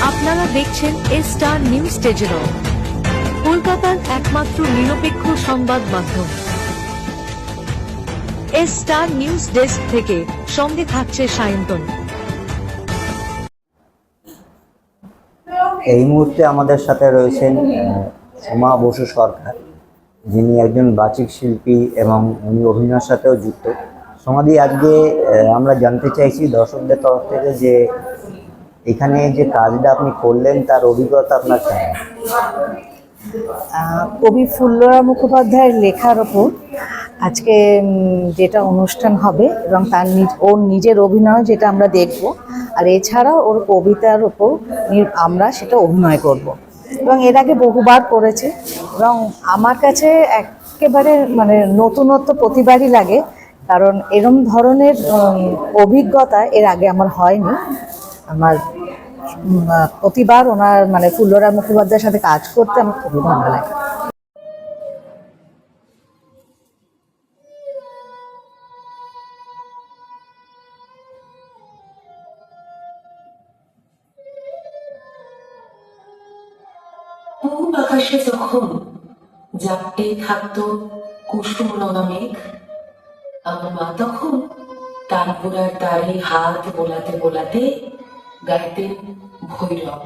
আপনারা দেখছেন star news television, কলকাতার একমাত্র নিরপেক্ষ সংবাদ মাধ্যম। স্টার নিউজ ডেস্ক থেকে সঙ্গে থাকছে সায়ন্তন। এই মুহূর্তে আমাদের সাথে রয়েছেন সোমা বসু সরকার, যিনি একজন বাচিক শিল্পী এবং উনি অভিনয়ের সাথেও যুক্ত। সোমাদি, আজকে আমরা জানতে চাইছি দর্শকদের তরফ থেকে যে এখানে যে কাজটা আপনি করলেন তার অভিজ্ঞতা আপনার কেমন? কবি ফুল্লরা মুখোপাধ্যায়ের লেখার ওপর আজকে যেটা অনুষ্ঠান হবে এবং তার ওর নিজের অভিনয় যেটা আমরা দেখব, আর এছাড়াও ওর কবিতার ওপর আমরা সেটা অভিনয় করব এবং এর আগে বহুবার করেছে এবং আমার কাছে একেবারে নতুনত্ব প্রতিবারই লাগে, কারণ এরম ধরনের অভিজ্ঞতা এর আগে আমার হয়নি। আমার প্রতিবার ওনার ফুল্লরা মুখোপাধ্যায়ের সাথে কাজ করতে আমার খুবই ভালো লাগে। পূব আকাশে যখন জাপটে থাকতো কুসুম রঙা মেঘ, আমার মা তখন তানপুরার তারে হাত বোলাতে বোলাতে গাইতেন ভৈরব।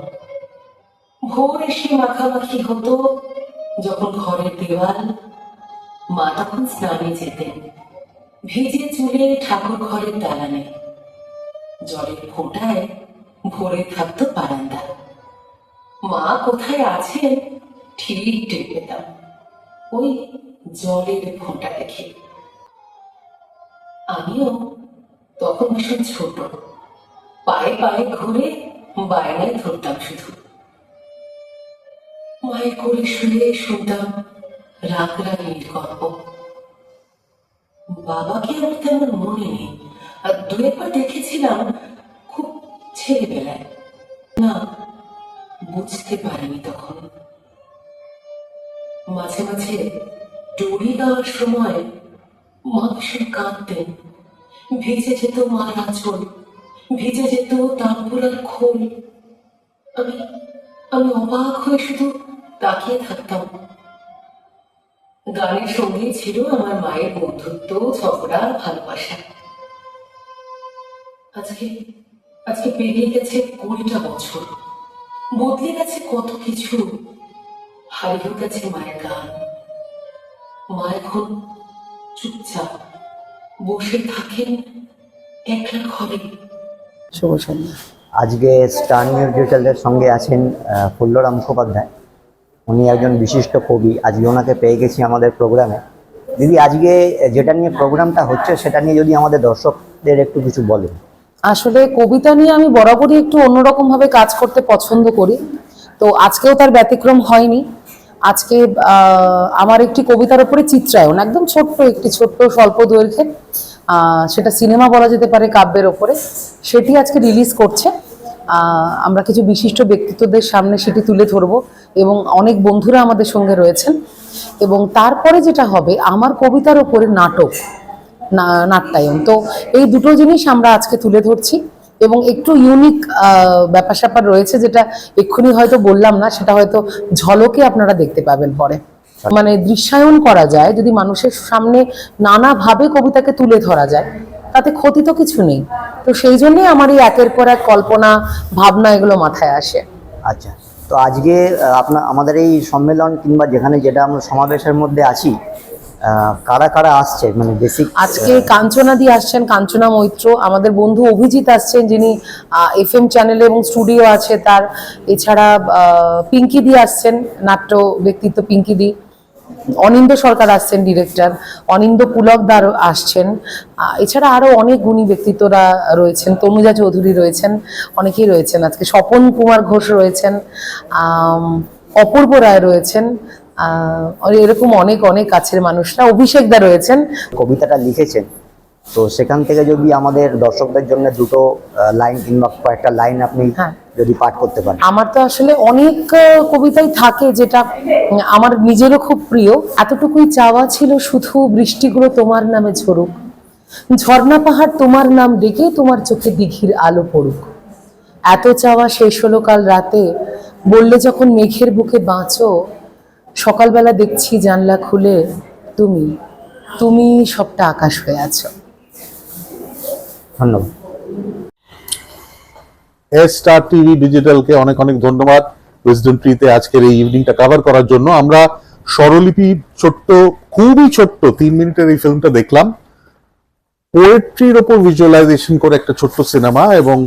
ভোর এসে মাখামাখি হতো যখন ঘরের দেওয়াল, মা তখন স্নানে যেতেন ভিজে চুলে ঠাকুর ঘরের দালানে। জলের ফোঁটায় ভরে থাকতো বারান্দা, মা কোথায় আছেন ঠিক টের পেতাম ওই জলের ফোঁটা দেখে। আমিও তখন ভীষণ ছোট, পায়ে পায়ে ঘুরে বায়নায় ধরতাম শুধু। মায়ের কোলে শুয়ে শুনতাম রাগ রাগিনীর গল্প। বাবাকে আমার তেমন মনে নেই, আর দু একবার দেখেছিলাম খুব ছেলেবেলায়, না বুঝতে পারিনি তখন। মাঝে মাঝে ডোরি গাওয়ার সময় মা ভীষণ কাঁদতেন, ভিজে যেত মার আঁচল, ভিজে যেত তানপুরার খোল। আমি আমি অবাক হয়ে শুধু তাকিয়ে থাকতাম। গানের সঙ্গে ছিল আমার মায়ের বন্ধুত্ব, ঝগড়া, ভালোবাসা। আজকে আজকে পেরিয়ে গেছে 20টা বছর, বদলে গেছে কত কিছু, হারিয়ে গেছে মায়ের গান। মা এখন চুপচাপ বসে থাকেন একলা ঘরে। শুভ সন্ধ্যা। আজকে স্টার নিউজ ডিজিটালের সঙ্গে আছেন ফুল্লরা মুখোপাধ্যায়, উনি একজন বিশিষ্ট কবি। আজকে ওনাকে পেয়ে গেছি আমাদের প্রোগ্রামে। দিদি, আজকে যেটা নিয়ে প্রোগ্রামটা হচ্ছে সেটা নিয়ে যদি আমাদের দর্শকদের একটু কিছু বলেন। আসলে কবিতা নিয়ে আমি বরাবরই একটু অন্যরকম ভাবে কাজ করতে পছন্দ করি, তো আজকেও তার ব্যতিক্রম হয়নি। আজকে আমার একটি কবিতার উপরে চিত্রায়ন, একদম ছোট্ট স্বল্প দৈর্ঘ্যের, সেটা সিনেমা বলা যেতে পারে, কাব্যের ওপরে, সেটি আজকে রিলিজ করছে। আমরা কিছু বিশিষ্ট ব্যক্তিত্বদের সামনে সেটি তুলে ধরবো এবং অনেক বন্ধুরা আমাদের সঙ্গে রয়েছেন। এবং তারপরে যেটা হবে আমার কবিতার ওপরে নাট্যায়ন। তো এই দুটো জিনিস আমরা আজকে তুলে ধরছি এবং একটু ইউনিক ব্যাপার স্যাপার রয়েছে, যেটা এক্ষুনি হয়তো বললাম না, সেটা হয়তো ঝলকে আপনারা দেখতে পাবেন পরে। দৃশ্যায়ন করা যায়, যদি মানুষের সামনে নানাভাবে কবিতাকে তুলে ধরা যায় তাতে ক্ষতি তো কিছু নেই। তো সেই জন্যই আমার এই একের পর এক কল্পনা, ভাবনা এগুলো মাথায় আসে। আচ্ছা, তো আজকে আমাদের এই সম্মেলন কিংবা যেটা আমরা সমাবেশের মধ্যে আছি, কারা কারা আসছে, বেসিক? আজকে কাঞ্চনা দি আসছেন, কাঞ্চনা মৈত্র, আমাদের বন্ধু অভিজিৎ আসছেন, যিনি FM চ্যানেলে এবং স্টুডিও আছে তার। এছাড়া পিঙ্কি দি আসছেন, নাট্য ব্যক্তিত্ব পিঙ্কি দি। অনিন্দ সরকার আসছেন, ডিরেক্টর অনিন্দ পুলকদার আসছেন। এছাড়া আরো অনেক গুণী ব্যক্তিত্বরা রয়েছেন, তনুজা চৌধুরী রয়েছেন, অনেকেই রয়েছেন আজকে। স্বপন কুমার ঘোষ রয়েছেন, অপূর্ব রায় রয়েছেন, এরকম অনেক অনেক কাছের মানুষরা, অভিষেক দা রয়েছেন। কবিতাটা লিখেছেন, তো সেখান থেকে যদি আমাদের দর্শকদের জন্য দুটো লাইন কিংবা কয়েকটা লাইন আপনি যদি পাঠ করতে পারেন। আমার তো আসলে অনেক কবিতাই থাকে যেটা আমার নিজেরও খুব প্রিয়। এতটুকুই চাওয়া ছিল শুধু, বৃষ্টিগুলো তোমার নামে ঝরুক, ঝর্ণা পাহাড় তোমার নাম ডেকে তোমার চোখে দিঘির আলো পড়ুক, এত চাওয়া শেষ হলো কাল রাতে, বললে যখন মেঘের বুকে বাঁচো, সকালবেলা দেখছি জানলা খুলে তুমি, তুমি সবটা আকাশ হয়ে আছো। ধন্যবাদ। স্টার টিভি ডিজিটালকে অনেক অনেক ধন্যবাদ উইজডম ট্রিতে আজকের এই ইভিনিংটা কভার করার জন্য। আমরা স্বরলিপি ছোট্ট, খুবই ছোট্ট 3 মিনিটের এই ফিল্মটা দেখলাম। পোয়েট্রির ওপর ভিজুয়ালাইজেশন করে একটা ছোট্ট সিনেমা, এবং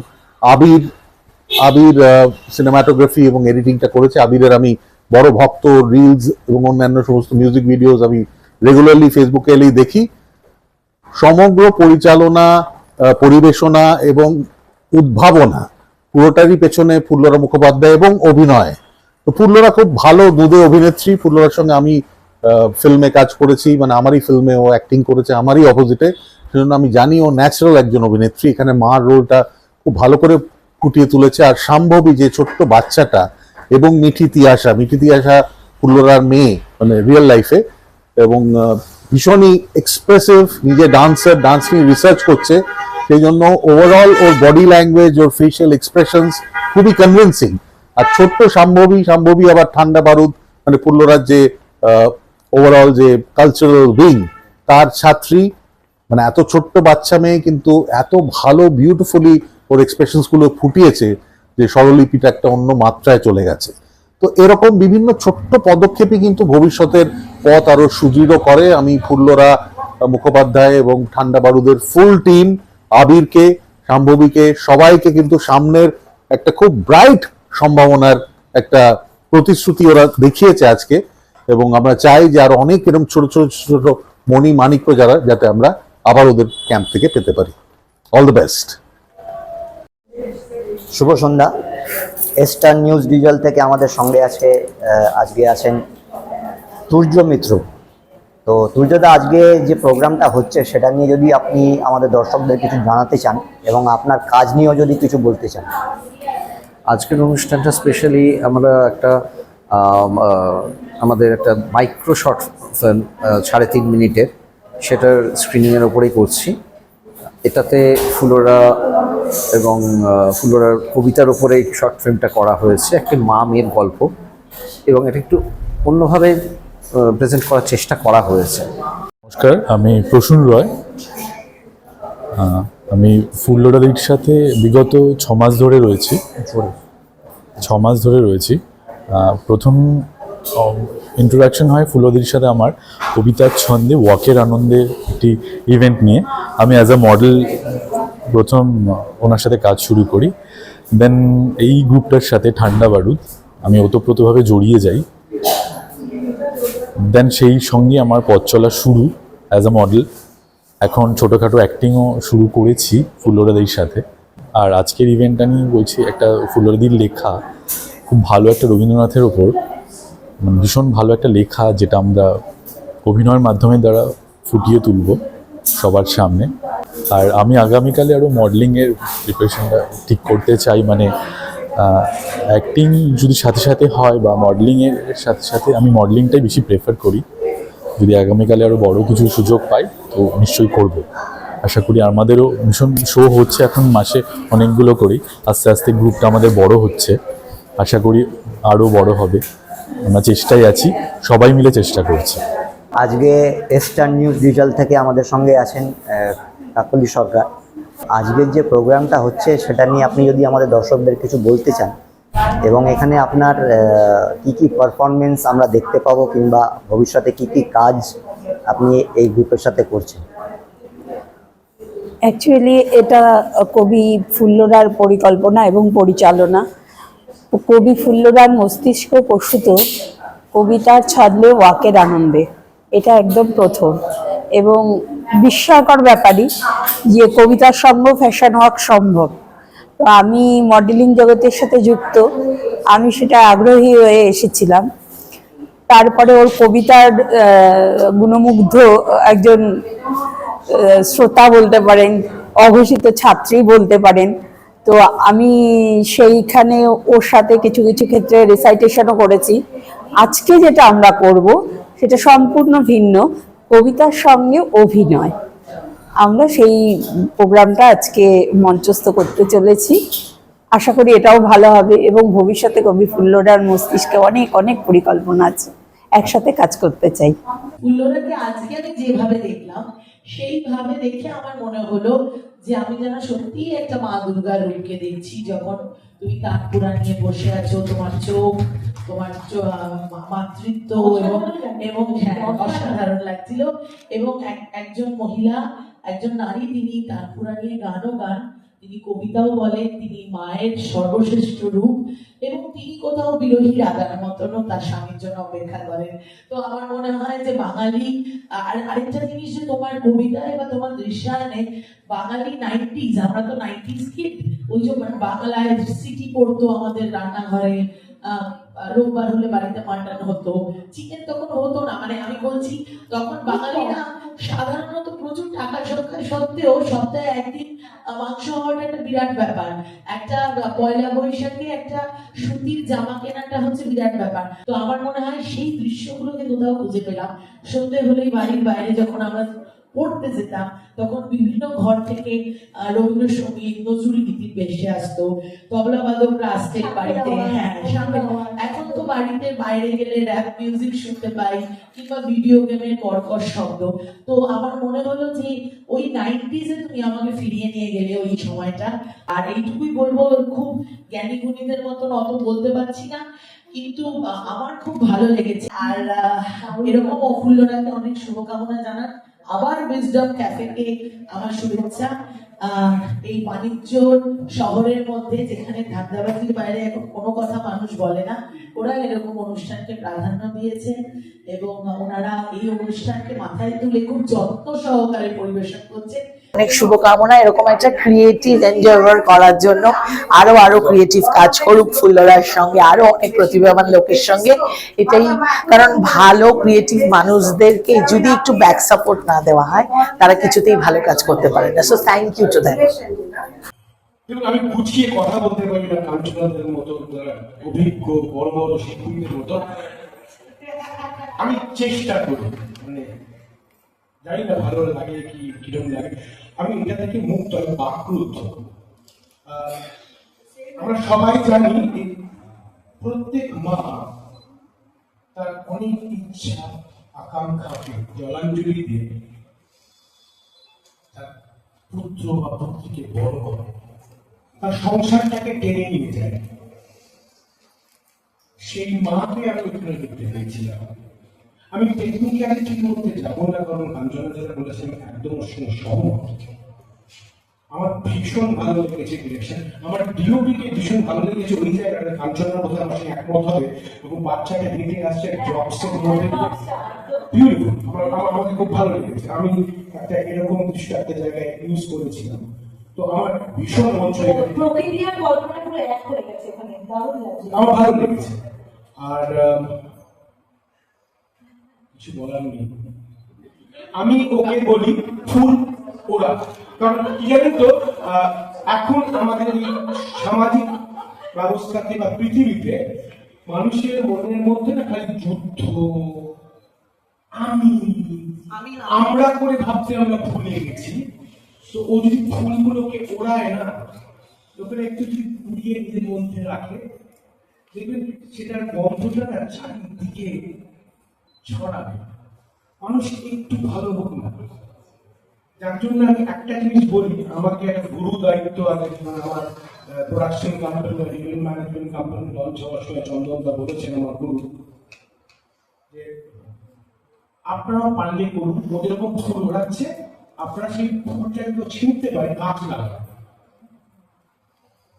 আবির সিনেমাটোগ্রাফি এবং এডিটিংটা করেছে। আবিরের আমি বড় ভক্ত, রিলস এবং অন্যান্য সমস্ত মিউজিক ভিডিওস আমি রেগুলারলি ফেসবুকে এলেই দেখি। সমগ্র পরিচালনা, পরিবেশনা এবং উদ্ভাবনা পুরোটারই পেছনে ফুল্লরা মুখোপাধ্যায় এবং অভিনয়। তো ফুল্লরা খুব ভালো দুধে অভিনেত্রী। ফুল্লরার সঙ্গে আমি ফিল্মে কাজ করেছি, মানে আমারই ফিল্মে ও অ্যাক্টিং করেছে, আমারই অপোজিটে, সেজন্য আমি জানি ও ন্যাচারাল একজন অভিনেত্রী। এখানে মার রোলটা খুব ভালো করে ফুটিয়ে তুলেছে। আর শাম্ভবী যে ছোট্ট বাচ্চাটা, এবং মিঠি তিয়াশা ফুল্লরার মেয়ে, মানে রিয়েল লাইফে, এবং ভীষণই এক্সপ্রেসিভ, নিজে ডান্স নিয়ে রিসার্চ করছে, সেই জন্য ওভারঅল ওর বডি ল্যাঙ্গুয়েজ, ওর ফেশিয়াল এক্সপ্রেশনস খুবই কনভিন্সিং। আর ছোট্ট শাম্ভবী আবার ঠান্ডা বারুদ, মানে ফুল্লরার যে ওভারঅল যে কালচারাল উইং, তার ছাত্রী। মানে এত ছোট্ট বাচ্চা মেয়ে কিন্তু এত ভালো বিউটিফুলি ওর এক্সপ্রেশনস গুলো ফুটিয়েছে যে স্বরলিপিটা একটা অন্য মাত্রায় চলে গেছে। তো এরকম বিভিন্ন ছোট্ট পদক্ষেপই কিন্তু ভবিষ্যতের পথ আরো সুদৃঢ় করে। আমি ফুল্লরা মুখোপাধ্যায় এবং ঠান্ডা বারুদের ফুল টিম, আবিরকে, শাম্ভবীকে, সবাইকে কিন্তু সামনের একটা খুব ব্রাইট সম্ভাবনার একটা প্রতিশ্রুতি ওরা দেখিয়েছে আজকে। এবং আমরা চাই যে আরো অনেক এরকম ছোট ছোট ছোট মণি মাণিক্য যাতে আমরা আবার ওদের ক্যাম্প থেকে পেতে পারি। All the best. শুভ সন্ধ্যা। স্টার নিউজ ডিজিটাল থেকে আমাদের সঙ্গে আজকে আছেন তুর্য মিত্র। তো তুর্যদা, আজকে যে প্রোগ্রামটা হচ্ছে সেটা নিয়ে যদি আপনি আমাদের দর্শকদের কিছু জানাতে চান এবং আপনার কাজ নিয়েও যদি কিছু বলতে চান। আজকের অনুষ্ঠানটা স্পেশালি আমরা আমাদের একটা মাইক্রো শর্ট ফিল্ম 3.5 মিনিটের, সেটার স্ক্রিনিংয়ের ওপরেই করছি। এটাতে ফুলরা এবং ফুলরার কবিতার ওপরে এই শর্ট ফিল্মটা করা হয়েছে, একটি মা মেয়ের গল্প, এবং এটা একটু অন্যভাবে প্রেজেন্ট করার চেষ্টা করা হয়েছে। নমস্কার, আমি প্রসূন রয়। আমি ফুল্লরাদির সাথে বিগত 6 মাস ধরে রয়েছি। প্রথম ইন্ট্রোডাকশন হয় ফুল্লরাদির সাথে আমার কবিতার ছন্দে ওয়াকের আনন্দের একটি ইভেন্ট নিয়ে। আমি অ্যাজ আ মডেল প্রথম ওনার সাথে কাজ শুরু করি। দেন এই গ্রুপটার সাথে ঠান্ডা বারুদ আমি ওতপ্রোতভাবে জড়িয়ে যাই। দেন সেই সঙ্গে আমার পথ চলা শুরু অ্যাজ আ মডেল। এখন ছোটোখাটো অ্যাক্টিংও শুরু করেছি ফুল্লরাদির সাথে। আর আজকের ইভেন্টটা নিয়ে বলছি, একটা ফুল্লরাদির লেখা, খুব ভালো একটা রবীন্দ্রনাথের ওপর, মানে ভীষণ ভালো একটা লেখা, যেটা আমরা অভিনয়ের মাধ্যমে দ্বারা ফুটিয়ে তুলব সবার সামনে। আর আমি আগামীকালে আরও মডেলিংয়ের প্রিপারেশনটা ঠিক করতে চাই। মানে অ্যাক্টিং যদি সাথে সাথে হয় বা মডেলিংয়ের সাথে সাথে, আমি মডেলিংটাই বেশি প্রেফার করি। যদি আগামীকালে আরও বড় কিছু সুযোগ পাই তো নিশ্চয়ই করব। আশা করি আমাদেরও ভীষণ শো হচ্ছে এখন মাসে অনেকগুলো করি, আস্তে আস্তে গ্রুপটা আমাদের বড় হচ্ছে। আশা করি আরও বড় হবে, আমরা চেষ্টায় আছি, সবাই মিলে চেষ্টা করছি। আজকে স্টার নিউজ ডিজিটাল থেকে আমাদের সঙ্গে আছেন কাকলি সরকার। আজকের যে প্রোগ্রামটা হচ্ছে সেটা নিয়ে আপনি যদি আমাদের দর্শকদের কিছু বলতে চান, এবং এখানে আপনার কি কি পারফরমেন্স আমরা দেখতে পাবো, কিংবা ভবিষ্যতে কি কি কাজ আপনি এই গ্রুপের সাথে করছেন। অ্যাকচুয়ালি এটা কবি ফুল্লরার পরিকল্পনা এবং পরিচালনা। কবি ফুল্লরার মস্তিষ্ক প্রসূত কবিতার ছন্দে ওয়াকের আনন্দে, এটা একদম প্রথম এবং বিস্ময়কর ব্যাপারই যে কবিতার সঙ্গে ফ্যাশন ওয়াক সম্ভব। তো আমি মডেলিং জগতের সাথে যুক্ত, আমি সেটা আগ্রহী হয়ে এসেছিলাম। তারপরে ওর কবিতার গুণমুগ্ধ একজন শ্রোতা বলতে পারেন, অঘোষিত ছাত্রী বলতে পারেন। তো আমি সেইখানে ওর সাথে কিছু কিছু ক্ষেত্রে রিসাইটেশনও করেছি। আজকে যেটা আমরা করব সেটা সম্পূর্ণ ভিন্ন, কবিতার সঙ্গে অভিনয়। আমরা সেই প্রোগ্রামটা আজকে মঞ্চস্থ করতে চলেছি। আশা করি এটাও ভালো হবে এবং ভবিষ্যতে কবি ফুল্লরার মস্তিষ্কে অনেক অনেক পরিকল্পনা আছে, একসাথে কাজ করতে চাই। ফুল্লরাকে আজকে আমি যেভাবে দেখলাম সেইভাবে দেখে আমার মনে হলো যে আমি যেন সত্যি একটা মা দুর্গার রূপকে দেখছি। যখন তুমি তানপুরা নিয়ে বসে আছো, তোমার চোখ, তোমার মাতৃত্ব এবং এবং হ্যাঁ, অসাধারণ লাগছিল। এবং একজন মহিলা, একজন নারী, তিনি তানপুরা নিয়ে গানও গান, তিনি কবিতাও বলেন, তিনি মায়ের সর্বশ্রেষ্ঠ রূপ এবং তিনি কোথাও বিরোহী রাধার মতনও তার স্বামীর জন্য অপেক্ষা করেন। তো আমার মনে হয় যে বাঙালি, আর আরেকটা জিনিস যে তোমার কবিতায় বা তোমার দৃশ্যায়নে বাঙালি 90s, আমরা তো 90s কিড, ওই যে বাংলায় সিটি পড়তো আমাদের রান্নাঘরে, রোববার হলে বাড়িতে মাটন হতো, চিকেন তখন হতো না, মানে আমি বলছি তখন বাঙালিরা সাধারণত প্রচুর টাকা সংখ্যা সত্ত্বেও সপ্তাহে একদিন মাংস হওয়াটা একটা বিরাট ব্যাপার। একটা পয়লা বৈশাখে একটা সুতির জামা কেনাটা হচ্ছে বিরাট ব্যাপার। তো আমার মনে হয় সেই দৃশ্যগুলোকে কোথাও খুঁজে পেলাম। সন্ধ্যে হলেই বাড়ির বাইরে যখন আমরা পড়তে যেতাম তখন বিভিন্ন ঘর থেকে রবীন্দ্রসঙ্গীত, নজরুল গীতি ভেসে আসতো, তবলা বাদকরা আসতেন বাড়িতে। হ্যাঁ, সামনে এখন তো বাড়িতে বাইরে গেলে র্যাপ মিউজিক শুনতে পাই কিংবা ভিডিও গেমের কর্কশ শব্দ। তো আমার মনে হলো যে ওই 90s-এ তুমি আমাকে ফিরিয়ে নিয়ে গেলে ওই সময়টা। আর এইটুকুই বলবো, খুব জ্ঞানী গুণীদের মতন অত বলতে পারছি না, কিন্তু আমার খুব ভালো লেগেছে। আর এরকম ফুল্লরাকে অনেক শুভকামনা জানান। আবার উইজডম ক্যাফেকে আমার শুভেচ্ছা। এই বাণিজ্য শহরের মধ্যে, যেখানে ধান্দাবাজির বাইরে এখন কোনো কথা মানুষ বলে না, ওরা এরকম অনুষ্ঠানকে প্রাধান্য দিয়েছেন এবং ওনারা এই অনুষ্ঠানকে মাথায় তুলে খুব যত্ন সহকারে পরিবেশন করছেন। অনেক শুভকামনা এরকম একটা ক্রিয়েটিভ এনডিভার করার জন্য। আরো ক্রিয়েটিভ কাজ করুক ফুল্লরার সঙ্গে, আরো অনেক প্রতিভাবান লোকের সঙ্গে। এটাই কারণ, ভালো ক্রিয়েটিভ মানুষদেরকে যদি একটু ব্যাক সাপোর্ট না দেওয়া হয় তারা কিছুতেই ভালো কাজ করতে পারে না। So thank you to them. আমি গুছিয়ে কথা বলতে পারি না কাঞ্চনাদের মতো অভিজ্ঞ বড় বড় শিল্পীদের মতো। আমি চেষ্টা করি, মানে জানি না ভালো লাগে কি কিরকম লাগে, আমি এটা থেকে মুক্ত, আমি বাক্রুদ্ধ। আমরা সবাই জানি প্রত্যেক মা তার অনেক ইচ্ছা আকাঙ্ক্ষাকে জলাঞ্জলি দিয়ে তার পুত্র বা পুত্রীকে বড় করে, তার সংসারটাকে টেনে নিয়ে যায়। সেই মাকে আমি ওখানে দেখতে পেয়েছিলাম। আমি টেকনিক্যালিটি করতে যাবো না, কারণ কাঞ্চনা যেটা বলেছেন একদম ওর সঙ্গে সহমত। আমার ভীষণ ভালো লেগেছে ডিরেকশন, আমার ডিওপিকে ভীষণ ভালো লেগেছে ওই জায়গাটা। কাঞ্চনার মধ্যে আমার সঙ্গে একমত হবে এবং বাচ্চাটা হেঁটে আসছে ড্রপসের মধ্যে, বিউটিফুল। আমাকে খুব ভালো লেগেছে। আমি একটা এরকম দৃশ্য একটা জায়গায় ইউজ করেছিলাম, তো আমার ভীষণ মঞ্চ আমার ভালো লেগেছে। আর কিছু বলার নেই, আমি ওকে বলি ফুল ওরা। কারণ কি জানেন তো, এখন আমাদের এই সামাজিক ব্যবস্থাতে বা পৃথিবীতে মানুষের মনের মধ্যে না খালি যুদ্ধ, আমরা করে ভাবতে আমরা ভুলে গেছি। তো ও যদি ফুলগুলোকে ওড়ায় না, ওখানে একটু যদি পুড়িয়ে নিজের মধ্যে রাখে, দেখবেন সেটার গন্ধটা না চারিদিকে ছড়াবে, মানুষ একটু ভালো হোক না। যার জন্য আমি একটা জিনিস বলি, আমাকে একটা গুরু দায়িত্ব আছে। আমার প্রোডাকশন কোম্পানি বা ইভেন্ট ম্যানেজমেন্ট কোম্পানি লঞ্চ হওয়ার সময় চন্দনদা বলেছেন আমার গুরু, যে আপনারা পারলে করুন, ও যেরকম ফুল ওড়াচ্ছে আপনারা সেই ফুলটা একটু ছিঁড়তে পারে, গাছ লাগান,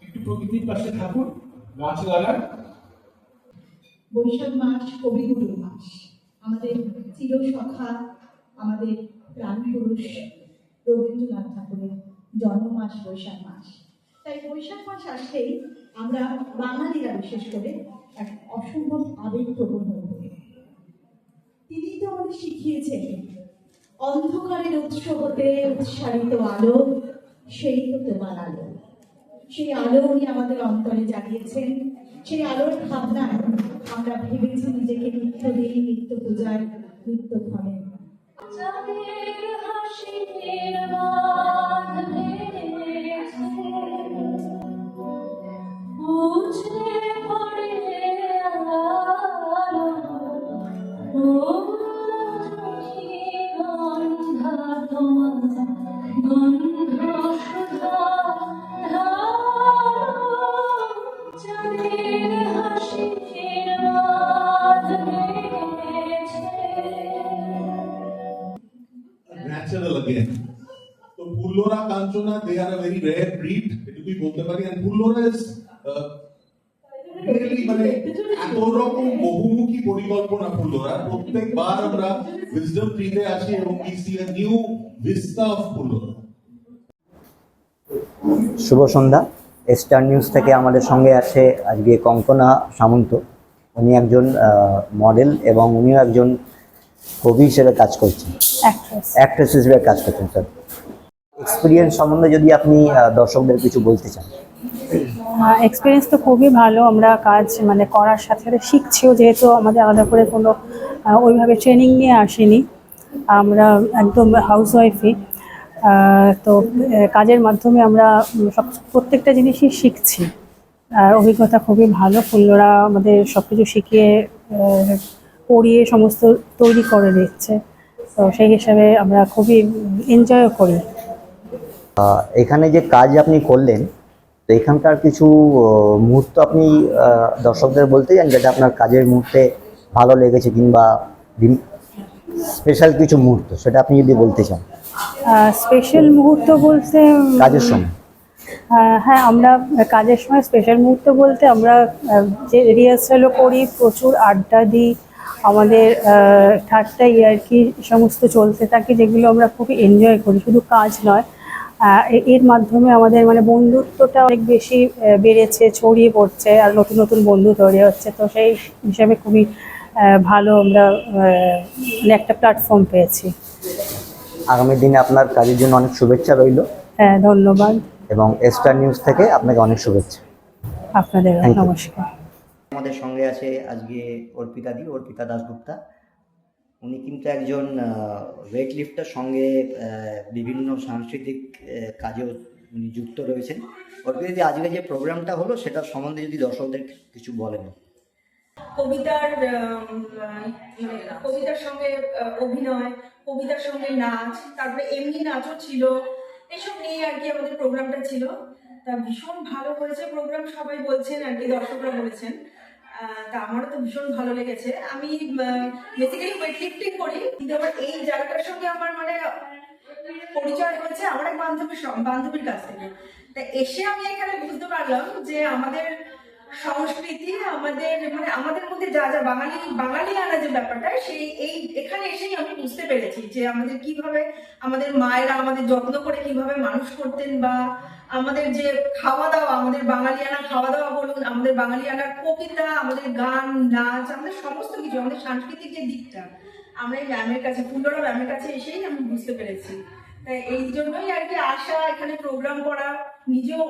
একটু প্রকৃতির পাশে থাকুন, গাছ লাগান। বৈশাখ মাস কবিগুরুর মাস, আমাদের চিরসখা, আমাদের প্রাণপুরুষ রবীন্দ্রনাথ ঠাকুরের জন্ম মাস বৈশাখ মাস। তাই বৈশাখ মাস আসলেই আমরা বাঙালিরা বিশেষ করে এক অসম্ভব আবেগপ্রবণ হয়ে পড়ি। তিনি তো আমাদের শিখিয়েছেন অন্ধকারের উৎস হতে উৎসারিত আলো, সেই তো তোমার আলো। সেই আলো উনি আমাদের অন্তরে জাগিয়েছেন। সেই আলোর ভাবনায় আমরা ভেবেছি নিজেকে নিত্য দিই, নিত্য পূজায়, নিত্যক্ষণে। বুঝলে পরে আলো ও চোখে গন্ধা তোমার গন্ধ সুধা চাঁদের হাসির রাত মেঘেছে। ন্যাচারাল अगेन তো ফুল্লরা কাঞ্চনা দে আর আ ভেরি রেয়ার ব্রিড এটুকুই বলতে পারি এন্ড ফুল্লরা ইজ রিয়েলি মানে এত রকম বহুমুখী পরিকল্পনা ফুল্লরা প্রত্যেকবার আমরা উইজডম ট্রিতে আসি এবং we see a new vista of Phullara. শুভ সন্ধ্যা। স্টার নিউজ থেকে আমাদের সঙ্গে আছে আজকে কঙ্কনা সামন্ত। উনি একজন মডেল এবং উনিও একজন কবি হিসেবে কাজ করছেন, অ্যাক্ট্রেস হিসেবে কাজ করছেন। স্যার, এক্সপিরিয়েন্স সম্বন্ধে যদি আপনি দর্শকদের কিছু বলতে চান। এক্সপিরিয়েন্স তো খুবই ভালো। আমরা কাজ মানে করার সাথে সাথে শিখছিও, যেহেতু আমাদের আলাদা করে কোনো ওইভাবে ট্রেনিং নিয়ে আসিনি, আমরা একদম হাউসওয়াইফই। তো কাজের মাধ্যমে আমরা প্রত্যেকটা জিনিসই শিখছি। আর অভিজ্ঞতা খুবই ভালো। ফুল্লরা আমাদের সব কিছু শিখিয়ে পড়িয়ে সমস্ত তৈরি করে দিচ্ছে, তো সেই হিসাবে আমরা খুবই এনজয়ও করি। এখানে যে কাজ আপনি করলেন, তো এখানকার কিছু মুহূর্ত আপনি দর্শকদের বলতে চান যেটা আপনার কাজের মুহূর্তে ভালো লেগেছে, কিংবা স্পেশাল কিছু মুহূর্ত সেটা আপনি যদি বলতে চান। স্পেশাল মুহূর্ত বলতে কাজের সময়? হ্যাঁ, আমরা কাজের সময় স্পেশাল মুহূর্ত বলতে আমরা যে রিহার্সালও করি, প্রচুর আড্ডা দিই, আমাদের ঠাট্টা ইয়ার্কি সমস্ত চলতে থাকে, যেগুলো আমরা খুবই এনজয় করি। শুধু কাজ নয়, এর মাধ্যমে আমাদের মানে বন্ধুত্বটা অনেক বেশি বেড়েছে, ছড়িয়ে পড়ছে, আর নতুন নতুন বন্ধু তৈরি হচ্ছে। তো সেই হিসাবে খুবই ভালো আমরা মানে একটা প্ল্যাটফর্ম পেয়েছি। আগামী দিনে আপনার কাজের জন্য অনেক শুভেচ্ছা রইল। হ্যাঁ, ধন্যবাদ। এবং স্টার নিউজ থেকে আপনাকে অনেক শুভেচ্ছা। আপনাদের নমস্কার। আমাদের সঙ্গে আছে আজকে অর্পিতা দাশগুপ্তা। উনি কিন্তু একজন ওয়েট লিফটার, সঙ্গে বিভিন্ন সাংস্কৃতিক কাজেও উনি যুক্ত রয়েছেন। অর্পিতা, আজকে যে প্রোগ্রামটা হলো সেটা সম্বন্ধে যদি দর্শকদের কিছু বলেন। কবিতার সঙ্গে অভিনয়, কবিতার সঙ্গে নাচ, তারপরে এমনি নাচও ছিল, এসব নিয়ে আর কি আমাদের প্রোগ্রামটা ছিল। তা ভীষণ ভালো করেছে প্রোগ্রাম, সবাই বলছেন আর কি, দর্শকরা বলেছেন। তা আমারও তো ভীষণ ভালো লেগেছে। আমি বেসিক্যালি ওয়েট লিফটিং করি, কিন্তু আমার এই জায়গাটার সঙ্গে আমার মানে পরিচয় হয়েছে আমার এক বান্ধবীর কাছ থেকে। তা এসে আমি এখানে বুঝতে পারলাম যে আমাদের সংস্কৃতি, আমাদের মধ্যে যা যা বাঙালিয়ানা যে ব্যাপারটা, এখানে এসেই আমি বুঝতে পেরেছি যে আমাদের কিভাবে আমাদের মায়েরা আমাদের যত্ন করে কিভাবে মানুষ করতেন, বা আমাদের যে খাওয়া দাওয়া, আমাদের বাঙালিয়ানা খাওয়া দাওয়া বলুন, আমাদের বাঙালিয়ানার কবিতা, আমাদের গান, নাচ, আমাদের সমস্ত কিছু, আমাদের সাংস্কৃতিক যে দিকটা আমরা এই ম্যামের কাছে, ফুল্লরা ম্যামের কাছে এসেই আমি বুঝতে পেরেছি। তাই এই জন্যই আর কি আসা, এখানে প্রোগ্রাম করা। নিজেও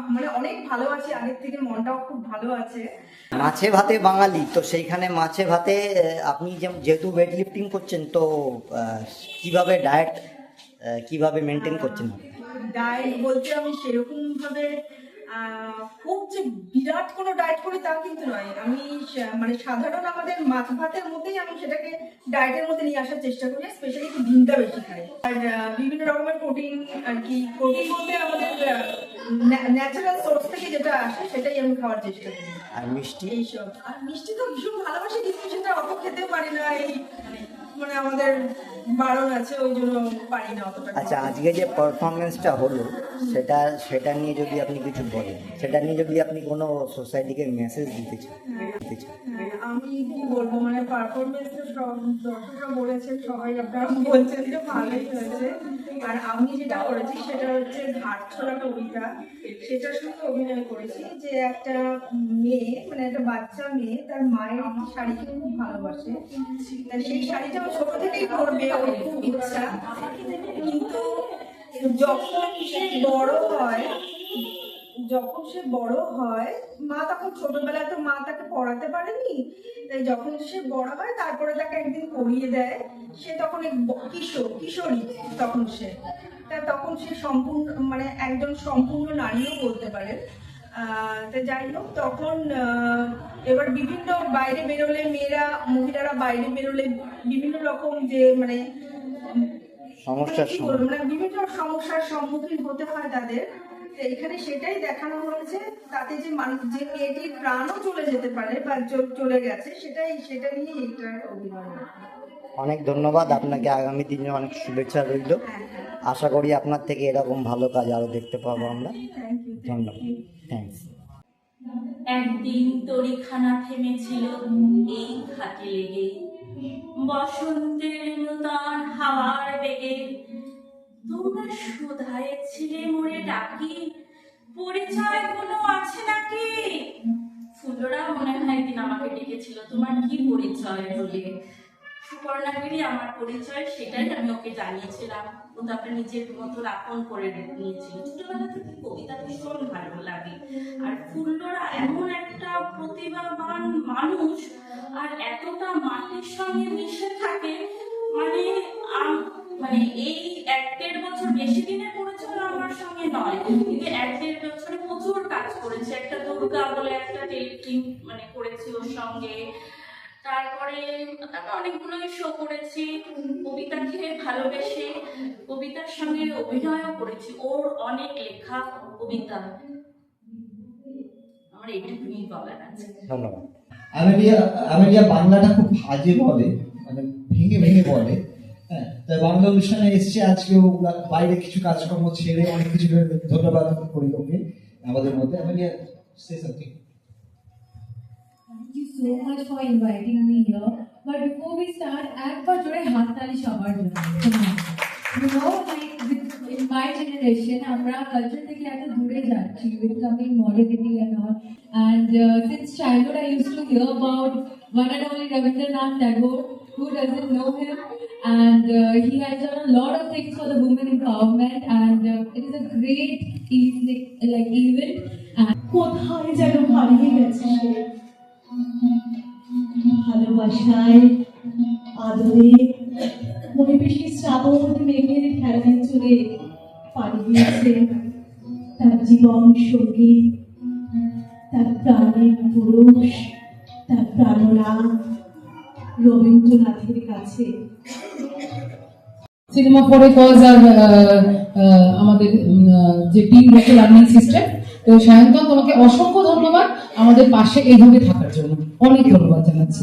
মানে অনেক ভালো আছে, আগের থেকে মনটাও খুব ভালো আছে। মাছে ভাতে বাঙালি, তো সেইখানে মাছে ভাতে আপনি যেহেতু ওয়েট লিফটিং করছেন, তো কিভাবে ডায়েট কিভাবে মেনটেন করছেন? ডায়েট বলতে আমি সেরকম ভাবে খুব যে বিরাট কোনো ডায়েট করি তা কিন্তু নয়। আমি মানে সাধারণ আমাদের মাছ ভাতের মধ্যেই আমি সেটাকে ডায়েটের মধ্যে নিয়ে আসার চেষ্টা করি। স্পেশালি একটু ডিমটা বেশি খাই, আর বিভিন্ন রকমের প্রোটিন আর কি। প্রোটিন বলতে আমাদের ন্যাচারাল সোর্স থেকে যেটা আসে সেটাই আমি খাওয়ার চেষ্টা করি। আর মিষ্টি, এইসব। আর মিষ্টি তো ভীষণ ভালোবাসি, কিন্তু সেটা অত খেতে পারি না, এই মানে আমাদের বারণ আছে, ওই জন্য পারি না অতটা। আচ্ছা, আজকে যে পারফরমেন্সটা হলো সেটা নিয়ে যদি আপনি কিছু বলেন, সেটা নিয়ে যদি আপনি কোনো সোসাইটিকে মেসেজ দিতে চান। আমি কি বলবো, মানে পারফরমেন্সটা সব দর্শকরা বলেছেন, সবাই আপনারা বলছেন যে ভালোই হয়েছে। আর আমি যেটা করেছি সেটা হচ্ছে ঘাটছড়া কবিতা, সেটার সঙ্গে অভিনয় করেছি। যে একটা মেয়ে, মানে একটা বাচ্চা মেয়ে, তার মায়ের একটি শাড়িকে খুব ভালোবাসে, সেই শাড়িটা ছোট থেকেই পরবে, ওর খুব ইচ্ছা। কিন্তু যখন সে বড় হয়, মা তখন ছোটবেলায় তো মা তাকে পড়াতে পারেনি, তাই যখন সে বড় হয় তারপরে তাকে একদিন পড়িয়ে দেয়। সে তখন এক কিশোরী, তখন সে সম্পূর্ণ মানে একজন সম্পূর্ণ নারীও বলতে পারেন। তো যাই হোক তখন এবার বিভিন্ন বাইরে বেরোলে মহিলারা বাইরে বেরোলে বিভিন্ন রকম যে মানে সমস্যার কি বলবো, মানে বিভিন্ন সমস্যার সম্মুখীন হতে হয় তাদের। তো এখানে সেটাই দেখানো হয়েছে, তাতে যে মানুষ যে মেয়েটির প্রাণও চলে যেতে পারে বা চলে গেছে সেটা নিয়ে এটার অভিনয়। অনেক ধন্যবাদ আপনাকে, আগামী দিনে অনেক শুভেচ্ছা রইল। আশা করি আপনার থেকে এরকম ভালো কাজ আরো দেখতে পাবো আমরা। ধন্যবাদ, থ্যাংকস। একদিন তরিখানা থেমেছিল এই ঘাটে লেগে, বসন্তের নূতন হাওয়ার বেগে। তোমরা শুধায় ছিলে মোরে ডাকি, পরিচয় কোনো আছে নাকি? ফুলরা মনে হয় দিন আমাকে ডেকেছিল তোমার কি পরিচয় বলে। সুপর্ণাগিরি আমার পরিচয়, সেটাই আমি ওকে জানিয়েছিলাম। ও তারপরে নিজের মতো আপন করে নিয়েছিল। ছোটবেলা থেকে কবিতা ভীষণ ভালো লাগে। আর ফুল্লরা এমন একটা প্রতিভাবান মানুষ, আর এতটা মাটির সঙ্গে মিশে থাকে, মানে এই 1-1.5 বছর, বেশি দিনের পরিচয় আমার সঙ্গে নয়, কিন্তু 1-1.5 বছরে প্রচুর কাজ করেছে। একটা দুর্গা বলে একটা টেলিফিল্ম করেছি ওর সঙ্গে। তারপরে অনেকগুলোই শো করেছি। কবিতাকে ভালোবেসে কবিতার সঙ্গে অভিনয়ও করেছি। ওর অনেক লেখা কবিতা, আমার এইটুকুনি বলার আছে। ধন্যবাদ। আমেলিয়া বাংলাটা খুব বাজে বলে, মানে ভেঙে ভেঙে বলে। হ্যাঁ, তাই বাংলা অনুষ্ঠানে এসছে আজকেও বাইরে কিছু কাজকর্ম ছেড়ে অনেক কিছু। ধন্যবাদ করি ওকে আমাদের মধ্যে। আমেলিয়া, say something. Thank you so much for inviting me here. But before we start, একবার জোরে হাততালি সবার জন্য। You know, in my generation, আমরা culture থেকে এত দূরে যাচ্ছি, with coming modernity and all. And since childhood, I used to hear about one and only Rabindranath Tagore. Who doesn't know him? And he has done a lot of things for the women empowerment, and it is a great event. কোথায় যেন হারিয়ে গেছে সে, ভালোবাসায় আদরে মনে বেশি শ্রাবণ মেঘের খেলায় চলে পাড়ি দিয়েছে তার জীবন সঙ্গী, তার প্রাণের পুরুষ, তার প্রাণনাথ রবীন্দ্রনাথের কাছে। সিনেমা পরে কজ আর আমাদের যে টিম রয়েছে লার্নিং সিস্টেম, তো সায়ন্তন তোমাকে অসংখ্য ধন্যবাদ আমাদের পাশে এইভাবে থাকার জন্য। অনেক ধন্যবাদ জানাচ্ছি।